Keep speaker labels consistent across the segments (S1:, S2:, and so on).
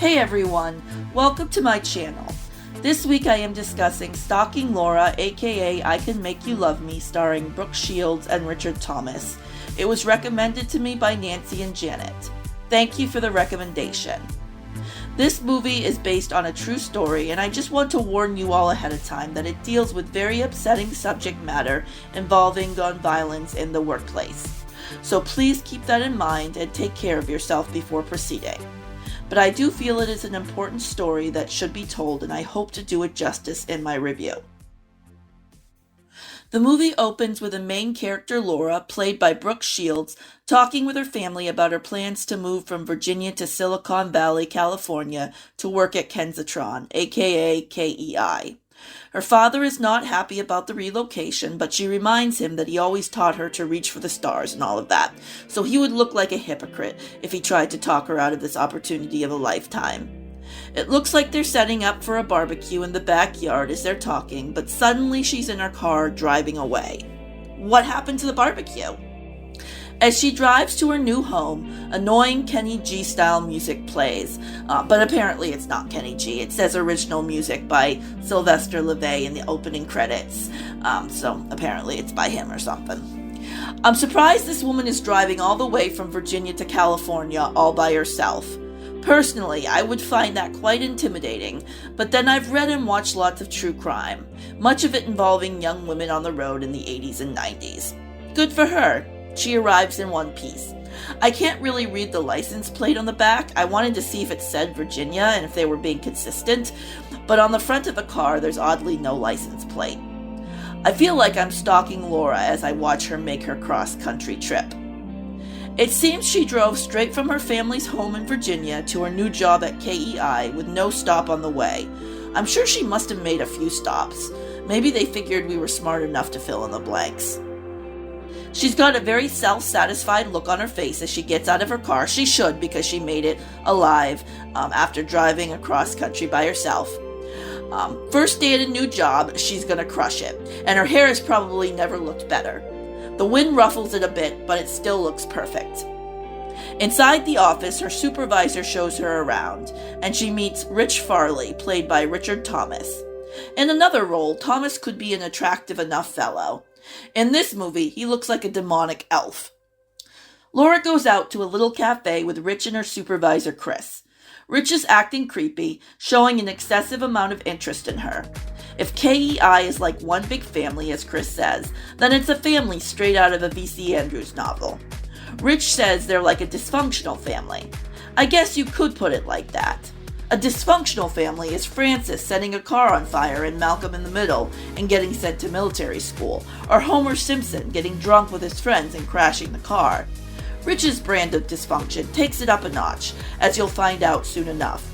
S1: Hey everyone, welcome to my channel. This week I am discussing Stalking Laura, aka I Can Make You Love Me, starring Brooke Shields and Richard Thomas. It was recommended to me by Nancy and Janet. Thank you for the recommendation. This movie is based on a true story, and I just want to warn you all ahead of time that it deals with very upsetting subject matter involving gun violence in the workplace. So please keep that in mind and take care of yourself before proceeding. But I do feel it is an important story that should be told, and I hope to do it justice in my review. The movie opens with a main character, Laura, played by Brooke Shields, talking with her family about her plans to move from Virginia to Silicon Valley, California, to work at Kensitron, aka KEI. Her father is not happy about the relocation, but she reminds him that he always taught her to reach for the stars and all of that, so he would look like a hypocrite if he tried to talk her out of this opportunity of a lifetime. It looks like they're setting up for a barbecue in the backyard as they're talking, but suddenly she's in her car driving away. What happened to the barbecue? As she drives to her new home, annoying Kenny G style music plays, but apparently it's not Kenny G. It says original music by Sylvester LeVay in the opening credits, so apparently it's by him or something. I'm surprised this woman is driving all the way from Virginia to California all by herself. Personally, I would find that quite intimidating, but then I've read and watched lots of true crime, much of it involving young women on the road in the 80s and 90s. Good for her. She arrives in one piece. I can't really read the license plate on the back. I wanted to see if it said Virginia and if they were being consistent, but on the front of the car there's oddly no license plate. I feel like I'm stalking Laura as I watch her make her cross-country trip. It seems she drove straight from her family's home in Virginia to her new job at KEI with no stop on the way. I'm sure she must have made a few stops. Maybe they figured we were smart enough to fill in the blanks. She's got a very self-satisfied look on her face as she gets out of her car. She should, because she made it alive after driving across country by herself. First day at a new job, she's gonna crush it, and her hair has probably never looked better. The wind ruffles it a bit, but it still looks perfect. Inside the office, her supervisor shows her around, and she meets Rich Farley, played by Richard Thomas. In another role, Thomas could be an attractive enough fellow. In this movie, he looks like a demonic elf. Laura goes out to a little cafe with Rich and her supervisor, Chris. Rich is acting creepy, showing an excessive amount of interest in her. If KEI is like one big family, as Chris says, then it's a family straight out of a V.C. Andrews novel. Rich says they're like a dysfunctional family. I guess you could put it like that. A dysfunctional family is Francis setting a car on fire in Malcolm in the Middle and getting sent to military school, or Homer Simpson getting drunk with his friends and crashing the car. Rich's brand of dysfunction takes it up a notch, as you'll find out soon enough.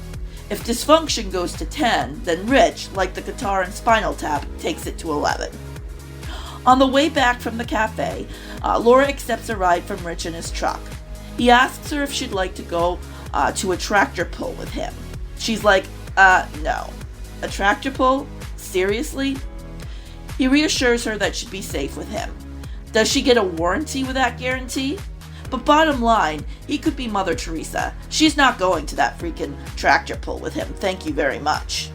S1: If dysfunction goes to 10, then Rich, like the guitar and Spinal Tap, takes it to 11. On the way back from the cafe, Laura accepts a ride from Rich in his truck. He asks her if she'd like to go to a tractor pull with him. She's like, no. A tractor pull? Seriously? He reassures her that she'd be safe with him. Does she get a warranty with that guarantee? But bottom line, he could be Mother Teresa. She's not going to that freaking tractor pull with him, thank you very much.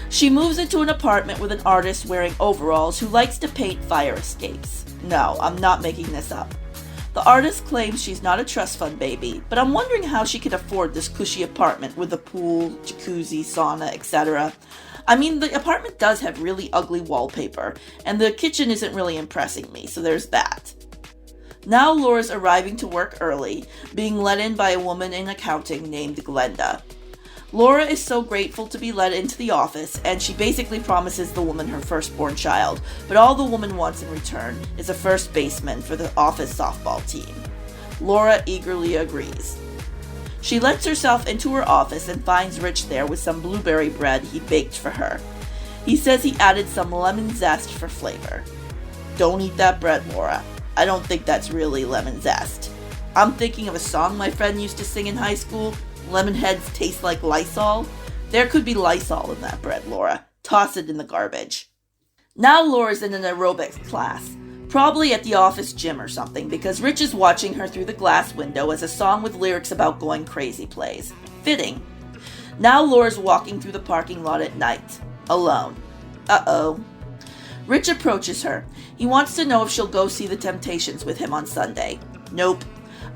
S1: She moves into an apartment with an artist wearing overalls who likes to paint fire escapes. No, I'm not making this up. The artist claims she's not a trust fund baby, but I'm wondering how she could afford this cushy apartment with a pool, jacuzzi, sauna, etc. I mean, the apartment does have really ugly wallpaper, and the kitchen isn't really impressing me, so there's that. Now Laura's arriving to work early, being let in by a woman in accounting named Glenda. Laura is so grateful to be let into the office, and she basically promises the woman her firstborn child, but all the woman wants in return is a first baseman for the office softball team. Laura eagerly agrees. She lets herself into her office and finds Rich there with some blueberry bread he baked for her. He says he added some lemon zest for flavor. Don't eat that bread, Laura. I don't think that's really lemon zest. I'm thinking of a song my friend used to sing in high school, Lemon heads taste like Lysol. There could be Lysol in that bread, Laura. Toss it in the garbage. Now Laura's in an aerobics class, probably at the office gym or something, because Rich is watching her through the glass window as a song with lyrics about going crazy plays. Fitting. Now Laura's walking through the parking lot at night, alone. Uh-oh. Rich approaches her. He wants to know if she'll go see the Temptations with him on Sunday. Nope.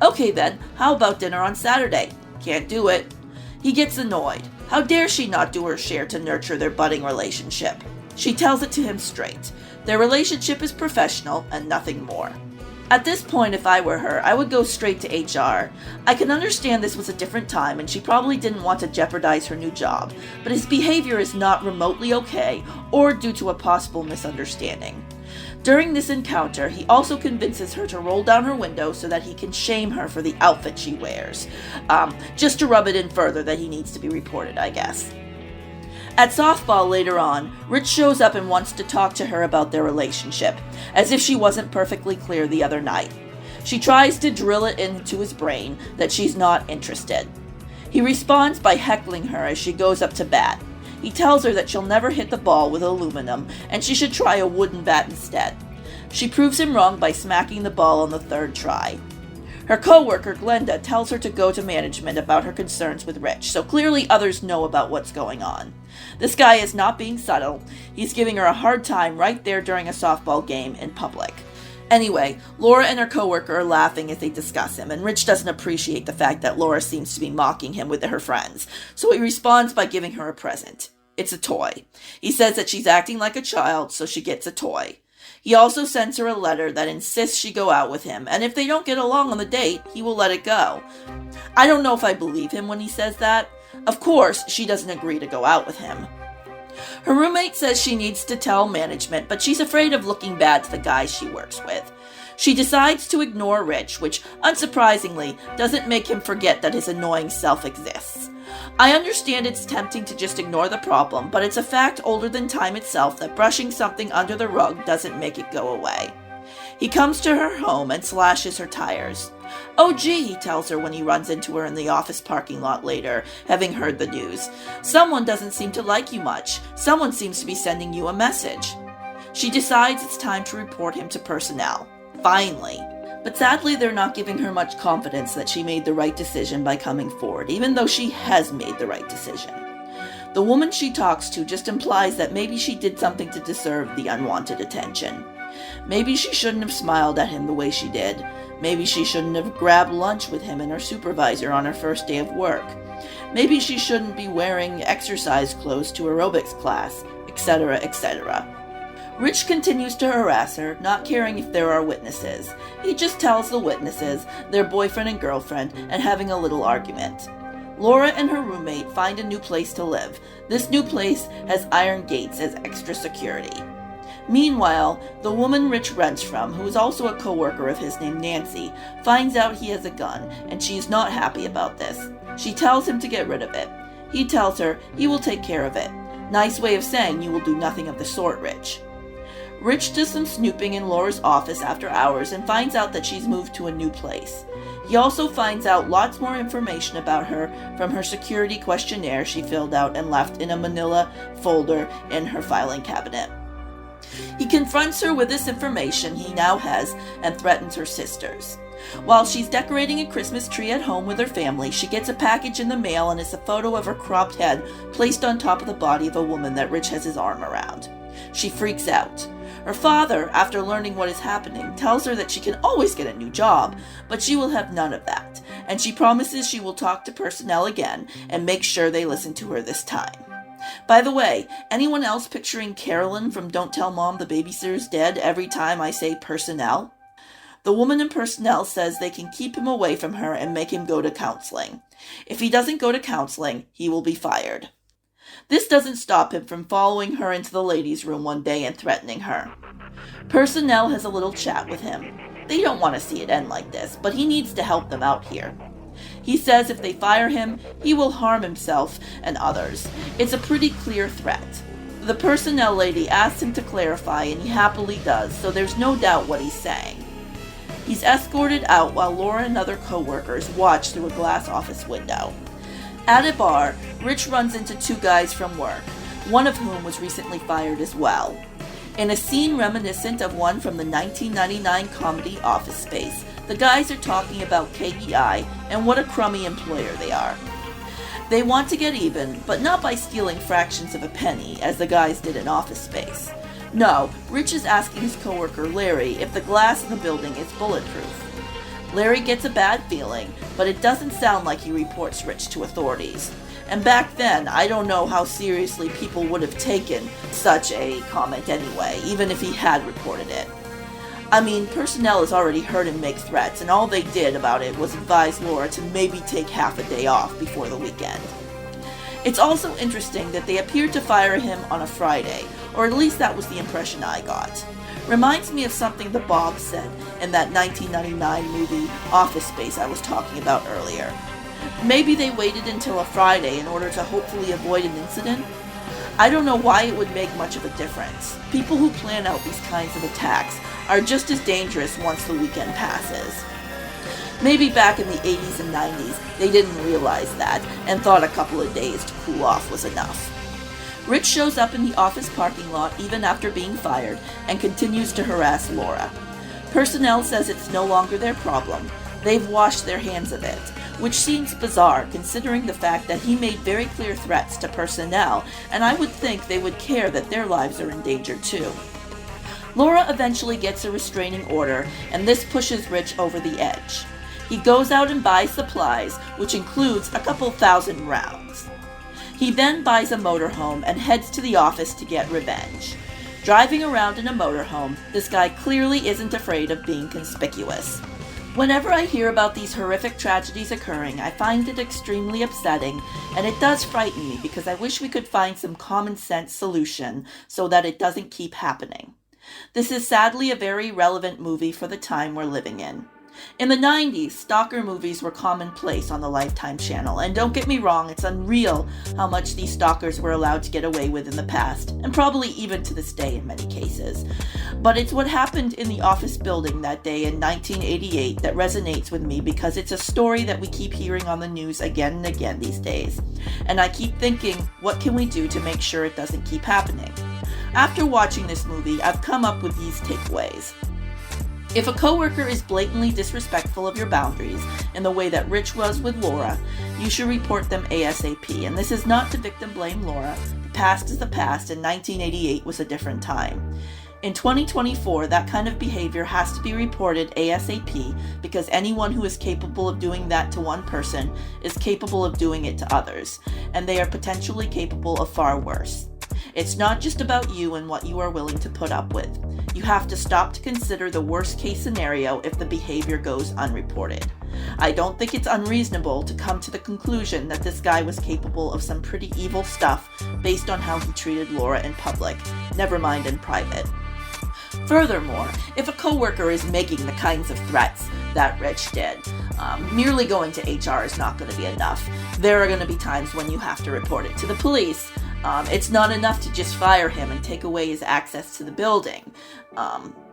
S1: Okay then, how about dinner on Saturday? Can't do it. He gets annoyed. How dare she not do her share to nurture their budding relationship? She tells it to him straight. Their relationship is professional and nothing more. At this point, if I were her, I would go straight to HR. I can understand this was a different time and she probably didn't want to jeopardize her new job, but his behavior is not remotely okay or due to a possible misunderstanding. During this encounter, he also convinces her to roll down her window so that he can shame her for the outfit she wears. Just to rub it in further that he needs to be reported, I guess. At softball later on, Rich shows up and wants to talk to her about their relationship, as if she wasn't perfectly clear the other night. She tries to drill it into his brain that she's not interested. He responds by heckling her as she goes up to bat. He tells her that she'll never hit the ball with aluminum and she should try a wooden bat instead. She proves him wrong by smacking the ball on the third try. Her co-worker, Glenda, tells her to go to management about her concerns with Rich, so clearly others know about what's going on. This guy is not being subtle. He's giving her a hard time right there during a softball game in public. Anyway, Laura and her coworker are laughing as they discuss him, and Rich doesn't appreciate the fact that Laura seems to be mocking him with her friends, so he responds by giving her a present. It's a toy. He says that she's acting like a child, so she gets a toy. He also sends her a letter that insists she go out with him, and if they don't get along on the date, he will let it go. I don't know if I believe him when he says that. Of course, she doesn't agree to go out with him. Her roommate says she needs to tell management, but she's afraid of looking bad to the guys she works with. She decides to ignore Rich, which, unsurprisingly, doesn't make him forget that his annoying self exists. I understand it's tempting to just ignore the problem, but it's a fact older than time itself that brushing something under the rug doesn't make it go away. He comes to her home and slashes her tires. Oh gee, he tells her when he runs into her in the office parking lot later, having heard the news. Someone doesn't seem to like you much. Someone seems to be sending you a message. She decides it's time to report him to personnel. Finally. But sadly, they're not giving her much confidence that she made the right decision by coming forward, even though she has made the right decision. The woman she talks to just implies that maybe she did something to deserve the unwanted attention. Maybe she shouldn't have smiled at him the way she did. Maybe she shouldn't have grabbed lunch with him and her supervisor on her first day of work. Maybe she shouldn't be wearing exercise clothes to aerobics class, etc., etc. Rich continues to harass her, not caring if there are witnesses. He just tells the witnesses they're boyfriend and girlfriend and having a little argument. Laura and her roommate find a new place to live. This new place has iron gates as extra security. Meanwhile, the woman Rich rents from, who is also a co-worker of his named Nancy, finds out he has a gun, and she is not happy about this. She tells him to get rid of it. He tells her he will take care of it. Nice way of saying you will do nothing of the sort, Rich. Rich does some snooping in Laura's office after hours and finds out that she's moved to a new place. He also finds out lots more information about her from her security questionnaire she filled out and left in a manila folder in her filing cabinet. He confronts her with this information he now has and threatens her sisters. While she's decorating a Christmas tree at home with her family, she gets a package in the mail and it's a photo of her cropped head placed on top of the body of a woman that Rich has his arm around. She freaks out. Her father, after learning what is happening, tells her that she can always get a new job, but she will have none of that, and she promises she will talk to personnel again and make sure they listen to her this time. By the way, anyone else picturing Carolyn from Don't Tell Mom the Babysitter's Dead every time I say personnel? The woman in personnel says they can keep him away from her and make him go to counseling. If he doesn't go to counseling, he will be fired. This doesn't stop him from following her into the ladies' room one day and threatening her. Personnel has a little chat with him. They don't want to see it end like this, but he needs to help them out here. He says if they fire him, he will harm himself and others. It's a pretty clear threat. The personnel lady asks him to clarify, and he happily does, so there's no doubt what he's saying. He's escorted out while Laura and other co-workers watch through a glass office window. At a bar, Rich runs into two guys from work, one of whom was recently fired as well. In a scene reminiscent of one from the 1999 comedy Office Space, the guys are talking about KEI and what a crummy employer they are. They want to get even, but not by stealing fractions of a penny, as the guys did in Office Space. No, Rich is asking his coworker Larry if the glass in the building is bulletproof. Larry gets a bad feeling, but it doesn't sound like he reports Rich to authorities. And back then, I don't know how seriously people would have taken such a comment anyway, even if he had reported it. I mean, personnel has already heard him make threats, and all they did about it was advise Laura to maybe take half a day off before the weekend. It's also interesting that they appeared to fire him on a Friday, or at least that was the impression I got. Reminds me of something the Bob said in that 1999 movie Office Space I was talking about earlier. Maybe they waited until a Friday in order to hopefully avoid an incident? I don't know why it would make much of a difference. People who plan out these kinds of attacks are just as dangerous once the weekend passes. Maybe back in the 80s and 90s, they didn't realize that and thought a couple of days to cool off was enough. Rich shows up in the office parking lot even after being fired and continues to harass Laura. Personnel says it's no longer their problem. They've washed their hands of it, which seems bizarre considering the fact that he made very clear threats to personnel, and I would think they would care that their lives are in danger too. Laura eventually gets a restraining order, and this pushes Rich over the edge. He goes out and buys supplies, which includes a couple thousand rounds. He then buys a motorhome and heads to the office to get revenge. Driving around in a motorhome, this guy clearly isn't afraid of being conspicuous. Whenever I hear about these horrific tragedies occurring, I find it extremely upsetting, and it does frighten me because I wish we could find some common sense solution so that it doesn't keep happening. This is sadly a very relevant movie for the time we're living in. In the 90s, stalker movies were commonplace on the Lifetime channel, and don't get me wrong, it's unreal how much these stalkers were allowed to get away with in the past, and probably even to this day in many cases. But it's what happened in the office building that day in 1988 that resonates with me because it's a story that we keep hearing on the news again and again these days. And I keep thinking, what can we do to make sure it doesn't keep happening? After watching this movie, I've come up with these takeaways. If a coworker is blatantly disrespectful of your boundaries in the way that Rich was with Laura, you should report them ASAP. And this is not to victim blame Laura. The past is the past, and 1988 was a different time. In 2024, that kind of behavior has to be reported ASAP because anyone who is capable of doing that to one person is capable of doing it to others, and they are potentially capable of far worse. It's not just about you and what you are willing to put up with. You have to stop to consider the worst case scenario if the behavior goes unreported. I don't think it's unreasonable to come to the conclusion that this guy was capable of some pretty evil stuff based on how he treated Laura in public, never mind in private. Furthermore, if a coworker is making the kinds of threats that Rich did, merely going to HR is not going to be enough. There are going to be times when you have to report it to the police. It's not enough to just fire him and take away his access to the building.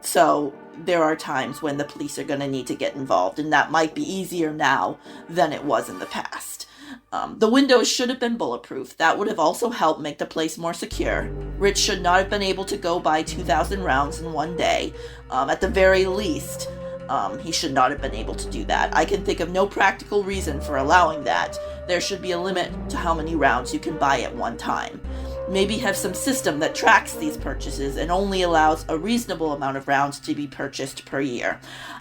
S1: So there are times when the police are going to need to get involved, and that might be easier now than it was in the past. The windows should have been bulletproof. That would have also helped make the place more secure. Rich should not have been able to go buy 2,000 rounds in one day. At the very least, he should not have been able to do that. I can think of no practical reason for allowing that. There should be a limit to how many rounds you can buy at one time. Maybe have some system that tracks these purchases and only allows a reasonable amount of rounds to be purchased per year.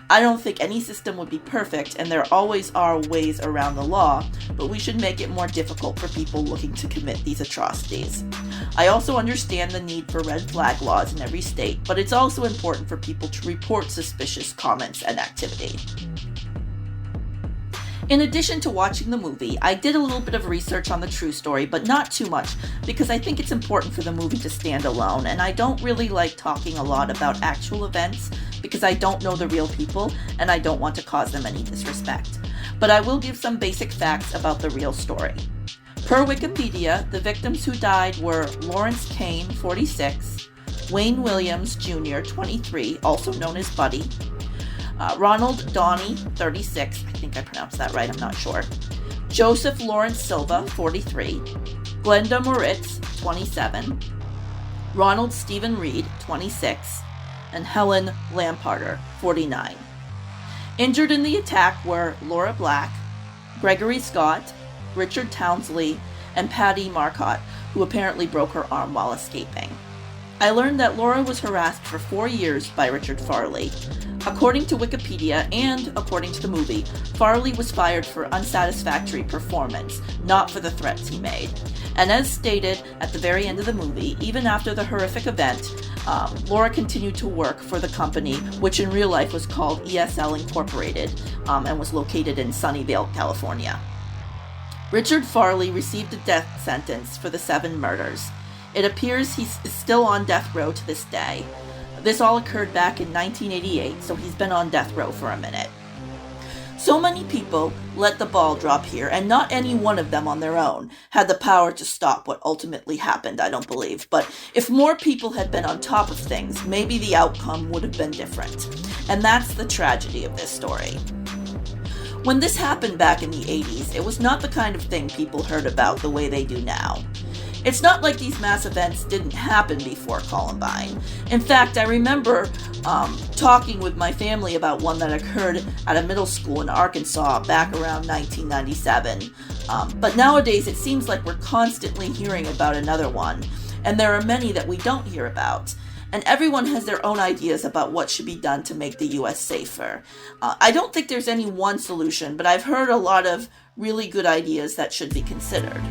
S1: I don't think any system would be perfect, and there always are ways around the law, but we should make it more difficult for people looking to commit these atrocities. I also understand the need for red flag laws in every state, but it's also important for people to report suspicious comments and activity. In addition to watching the movie, I did a little bit of research on the true story, but not too much, because I think it's important for the movie to stand alone, and I don't really like talking a lot about actual events, because I don't know the real people, and I don't want to cause them any disrespect. But I will give some basic facts about the real story. Per Wikipedia, the victims who died were Lawrence Kane, 46, Wayne Williams Jr., 23, also known as Buddy, Ronald Donnie, 36, I think I pronounced that right, I'm not sure, Joseph Lawrence Silva, 43, Glenda Moritz, 27, Ronald Stephen Reed, 26, and Helen Lamparter, 49. Injured in the attack were Laura Black, Gregory Scott, Richard Townsley and Patty Marcotte, who apparently broke her arm while escaping. I learned that Laura was harassed for 4 years by Richard Farley. According to Wikipedia and according to the movie, Farley was fired for unsatisfactory performance, not for the threats he made. And as stated at the very end of the movie, even after the horrific event, Laura continued to work for the company, which in real life was called ESL Incorporated, and was located in Sunnyvale, California. Richard Farley received a death sentence for the 7 murders. It appears he is still on death row to this day. This all occurred back in 1988, so he's been on death row for a minute. So many people let the ball drop here, and not any one of them on their own had the power to stop what ultimately happened, I don't believe. But if more people had been on top of things, maybe the outcome would have been different. And that's the tragedy of this story. When this happened back in the 80s, it was not the kind of thing people heard about the way they do now. It's not like these mass events didn't happen before Columbine. In fact, I remember talking with my family about one that occurred at a middle school in Arkansas back around 1997. But nowadays, it seems like we're constantly hearing about another one, and there are many that we don't hear about. And everyone has their own ideas about what should be done to make the U.S. safer. I don't think there's any one solution, but I've heard a lot of really good ideas that should be considered.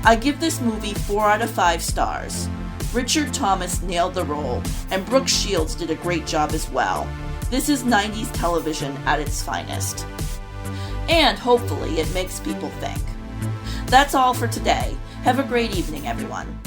S1: I give this movie 4 out of 5 stars. Richard Thomas nailed the role, and Brooke Shields did a great job as well. This is 90s television at its finest. And hopefully it makes people think. That's all for today. Have a great evening, everyone.